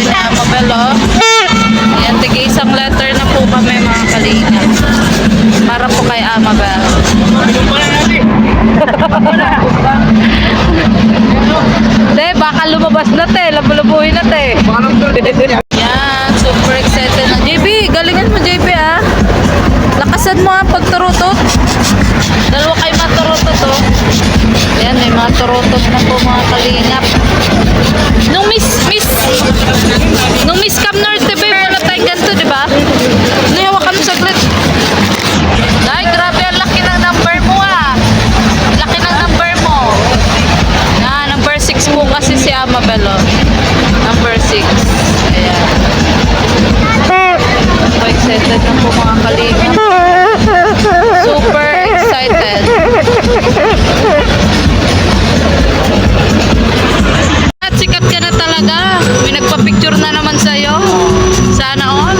si Amabel, oh. Ayan, tigay isang letter na po kami mga kalinga. Para po kay Amabel. Te, baka lumabas na te. Labulubuhin na te. Yan, super excited na. JB, galingan mo JB ah. Lakasan mo ang pagturutot. Dalawa kayo maturutot oh. Ayan, may mga turutot na po mga kalingap. Nung Miss Cam Norte babe, wala tayong ganito, di ba? Nayawa kami saglit. Ay, grabe, ang laki ng number mo ah. Laki ng number mo. Na, number 6 po kasi si Amabel oh. Number 6. Ayan. So excited na po mga kalingap. Super excited. At sikat ka na talaga. May nagpa-picture na naman sa'yo. Sana all.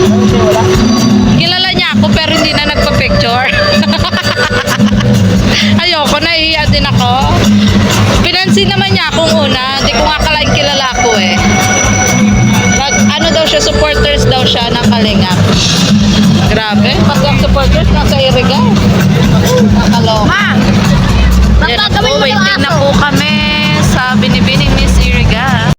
Kilala niya ako pero hindi na nagpa-picture. Ayoko, nahihiya din ako. Pinansin naman niya akong una. Hindi ko nga kalaing kilala ako eh. Ano daw siya, supporters daw siya ng Kalingap. Grabe. Pag ang supporters nasa Iriga. Nakaloka. Yan po, waiting na po kami sa binibining Miss Iriga.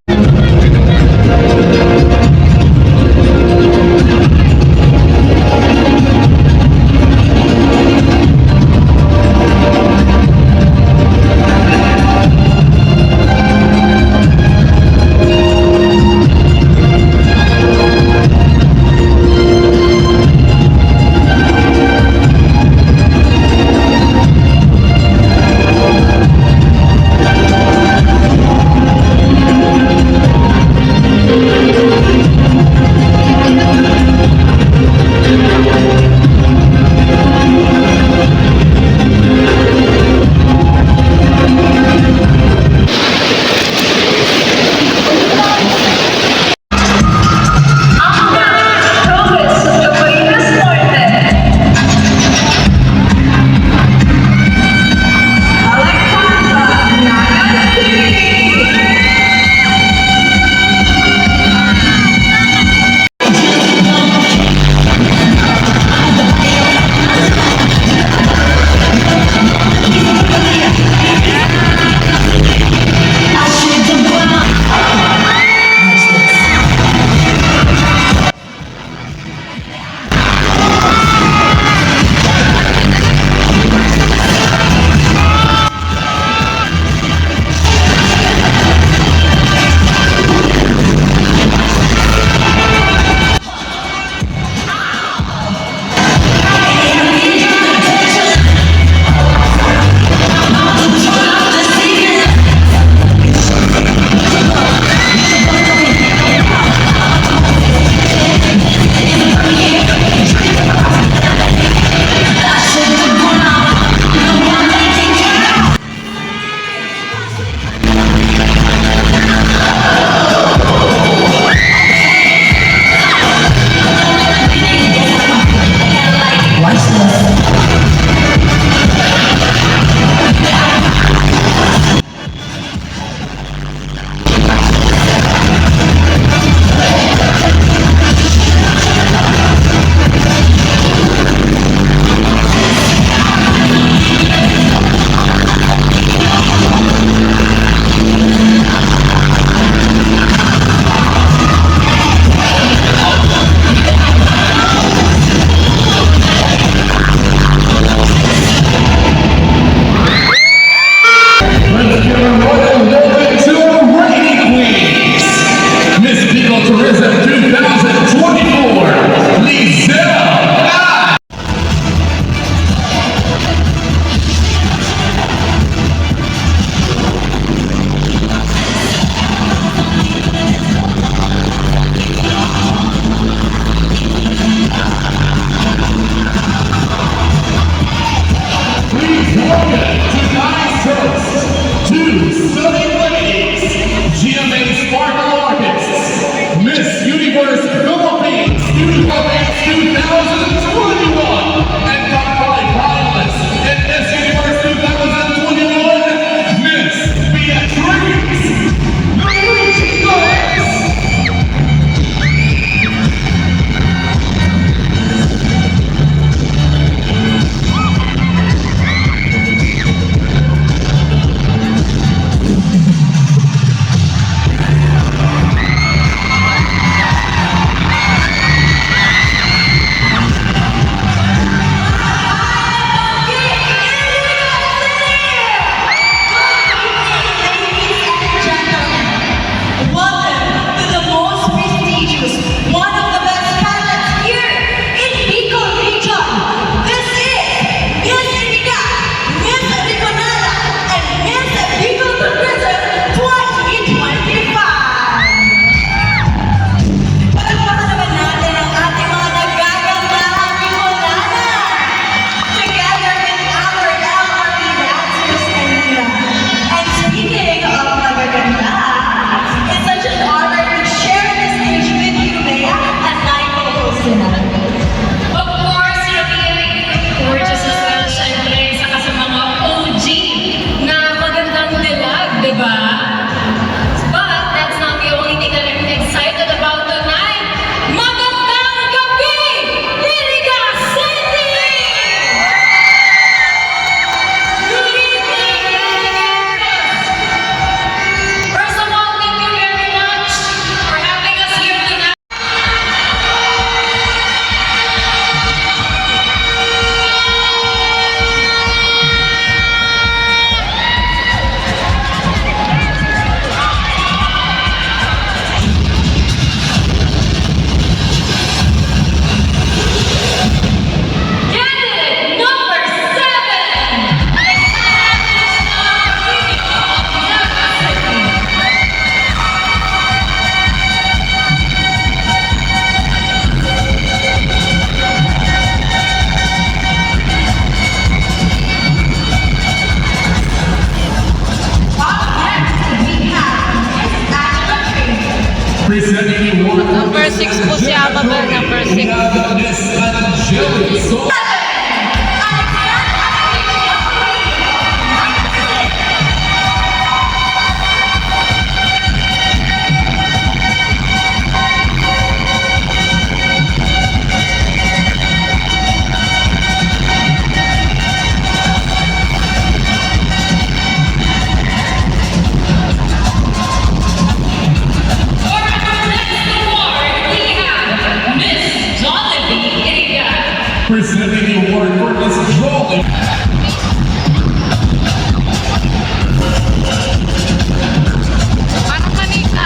Presenting award for Number 6 po si Amabel, number 6. we have Miss Angelica. Presenting the award for Miss Jolie. Parang manika.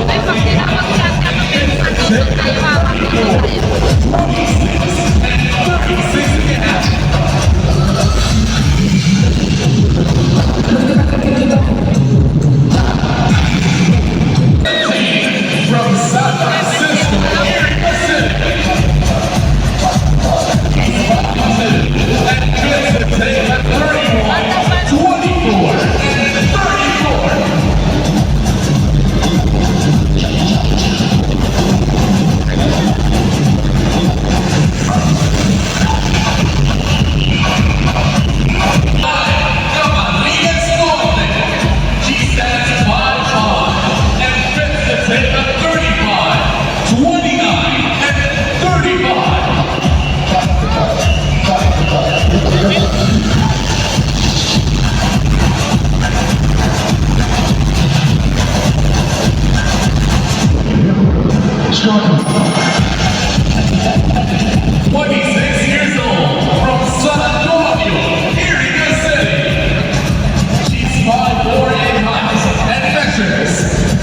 Ay, pag tinakot ka.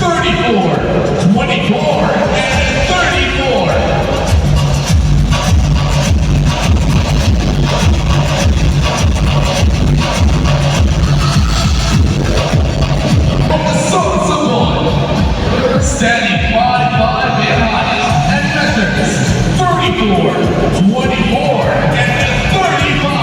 34, 24, and 34. From the Sons of One, standing 5-5 behind, and measures 34, 24, and 35.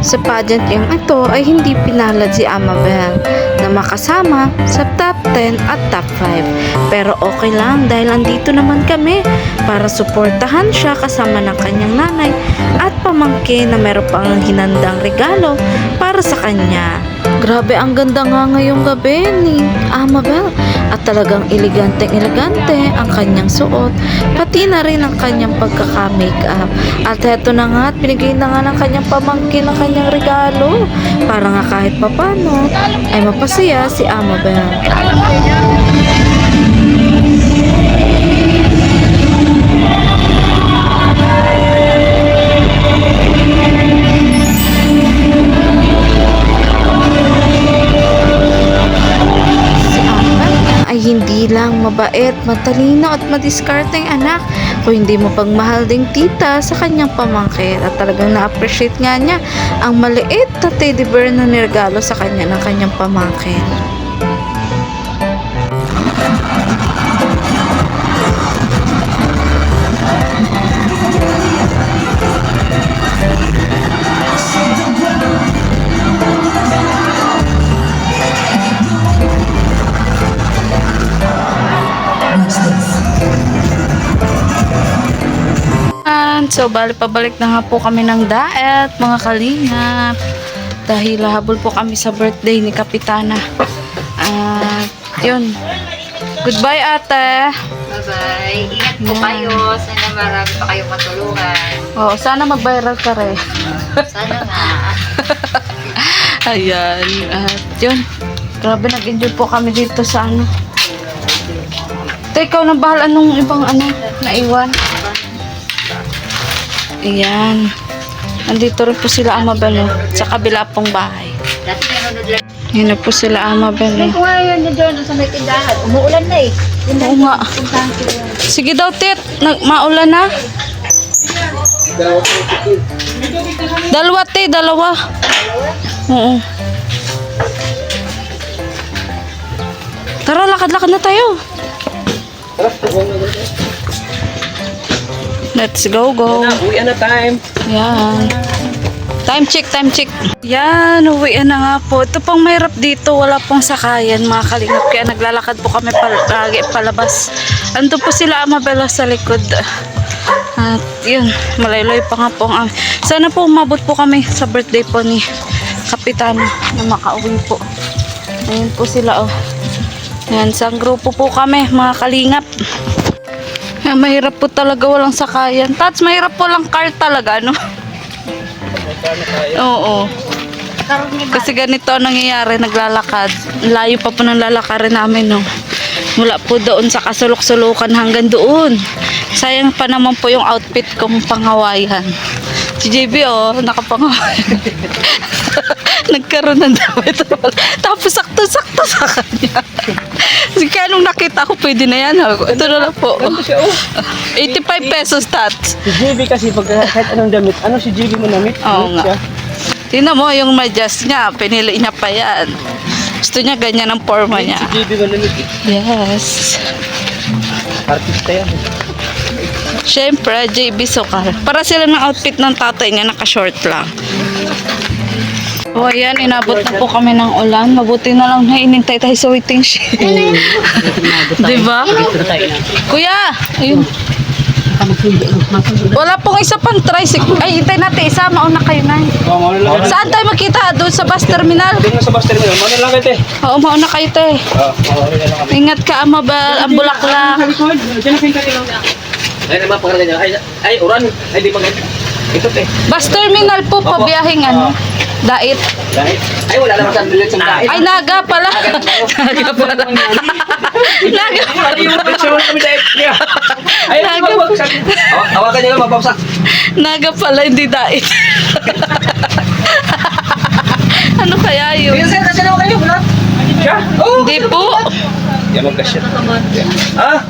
Sa pageant yung ito ay hindi pinalad si Amabel na makasama sa top 10 at top 5. Pero okay lang dahil andito naman kami para suportahan siya kasama ng kanyang nanay at pamangkin na meron pang hinandang regalo para sa kanya. Grabe, ang ganda nga ngayong gabi ni Amabel at talagang eleganteng-elegante ang kanyang suot, pati na rin ang kanyang pagkaka-makeup. At eto na nga at binigay na nga ng kanyang pamangkin ang kanyang regalo para nga kahit papano ay mapasaya si Amabel. Ay hindi lang mabait, matalino at madiskarteng anak, kung hindi mo pagmahal ding tita sa kanyang pamangkin at talagang na-appreciate nga niya ang maliit na teddy bear na niregalo sa kanya ng kanyang pamangkin. So, pabalik na nga po kami ng daet, mga kalingap. Dahil habol po kami sa birthday ni Kapitana. At, yun. Goodbye, ate. Bye-bye. Ingat po kayo. Sana marami pa kayong matulungan. Oo, sana mag-viral ka rin. Sana nga. Ayan. At, yun. Grabe, nag-enjoy po kami dito sa ano. Ikaw na bahal anong ibang naiwan. Ayan. Nandito rin po sila Amabel sa kabila pong bahay. Dati nanonood lang. Ayan na po sila Amabel. Kung ngayon na doon sa may tindahan. Umuulan na eh. Oo nga. Sige daw, Tit. Maulan na. Dalawa, Tit. Dalawa. Oo. Tara, lakad-lakad na tayo. Let's go. Uwi na time. Yan. Time check. Yan, uwian na nga po. Ito pang mahirap dito. Wala pong sakayan, mga kalingap. Kaya naglalakad po kami lagi palabas. Ando po sila Amabel sa likod. At yun, malaylay pa nga po ang sana po umabot po kami sa birthday po ni Kapitana na makauwi po. Ayun po sila Yan, isang grupo po kami, mga kalingap. Mahirap po talaga, walang sakayan. Tats, mahirap po lang car talaga, no? Oo. Kasi ganito ang nangyayari, naglalakad. Layo pa po ng lalakarin namin, no? Mula po doon sa kasulok-sulukan hanggang doon. Sayang pa naman po yung outfit kong panghawayan. Si JB, nakapangawayan. Nagkaroon ng damit. Tapos sakto-sakto sa kanya. Kaya nung nakita ko, pwede na yan. Ito na lang po. 85 pesos, Tats. Si JB kasi pag kahit anong damit, si JB mo namit? Oo nga. Tingnan mo, yung medyas niya, pinili niya pa yan. Gusto niya ganyan ang forma niya. Si JB mo namit. Yes. Artista yan. Siyempre, JB Sokar. Para sila ng outfit ng tatay niya, naka-short lang. O ayan, inabot na po kami ng ulan. Mabuti na lang na inintay tayo sa waiting shed. Diba? Kuya! Ayun. Wala pong isa pang tricycle. Ay, hintay natin isa. Mauna kayo na. Saan tayo makita? Doon sa bus terminal? Doon na sa bus terminal. Mauna lang kayo, te. Oo, mauna kayo, te. Ingat ka, Amabel. Ang bulaklak. Diyan na pinta lang. Ay, naman pangalan niya. Ay, uran. Ay, di maganda. Ito, te. Bus terminal po, pabiyahing Dait. Dahil, ay, wala naman sa bilit sa dahil. Ay, Naga pala. Naga pala. Naga pala. Ay, mababagsak. Hawakan niyo lang, mababagsak. Naga pala, hindi dait. Ano kaya yun? Sir, nasa naman kayo, wala? Siya? Oo. Hindi po. Yan magkasya. Ha?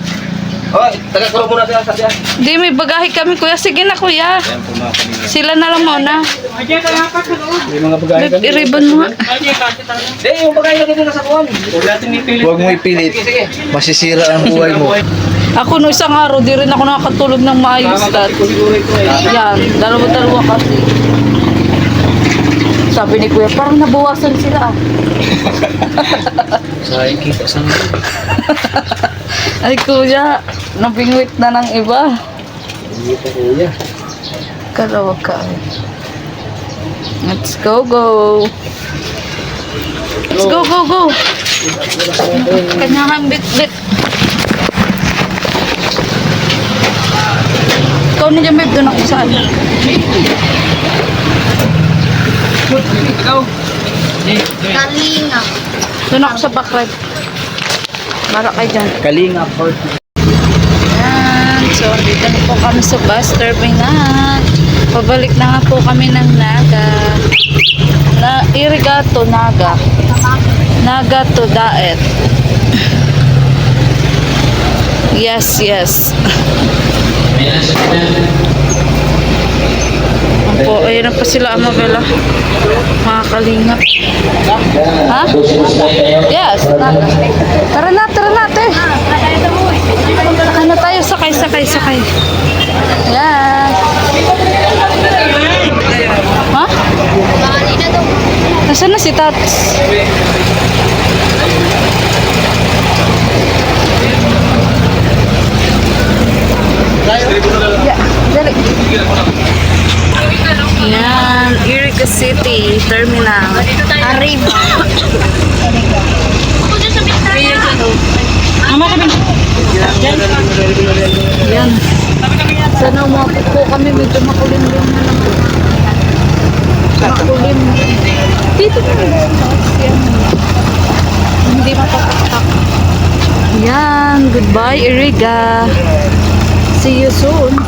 Oh, taga-kuro muna tayo sa diyan. Hindi, may bagahe kami, kuya. Sige na, kuya. Yan po mga kanina. Sila na lang muna. May mga bagay kami. I-ribbon mo nga. Yung bagay na dito nasa kuwan. Huwag mo ipilit. Masisira ang buhay mo. Ako no isang araw, di rin ako nakakatulog ng maayos. Yan, dalawa-dalawa kasi. Sabi ni Kuya, parang nabawasan sila ah. Sayang kita sa mga. Ay Kuya, nabingwit na ng iba. Hindi pa kuya. Kalawag ka. Let's go. Let's go. Kanyang bit. Ikaw na dyan, babe. Doon ako saan. Ikaw. Kalinga. Doon ako sa backride. Mara kayo dyan. Kalinga Port. Yan. So, dito na po kami sa bus terminal. Pabalik na nga po kami ng Naga. Iriga to Naga. Naga to Daet. Yes. Opo, ayun na pa sila, Amabela. Mga kalingap. Ha? Yes. Tara na, te. Ano tayo? Sakay. Yan. Ha? Nasaan na si Tats? Yeah, dali. Yan, Iriga City Terminal. Arriba. Yan. Sana umapit po kami, medyo makulimlim na lang. Makulim. Dito na. Yan. Hindi mapapatak. Yan, goodbye Iriga. See you soon.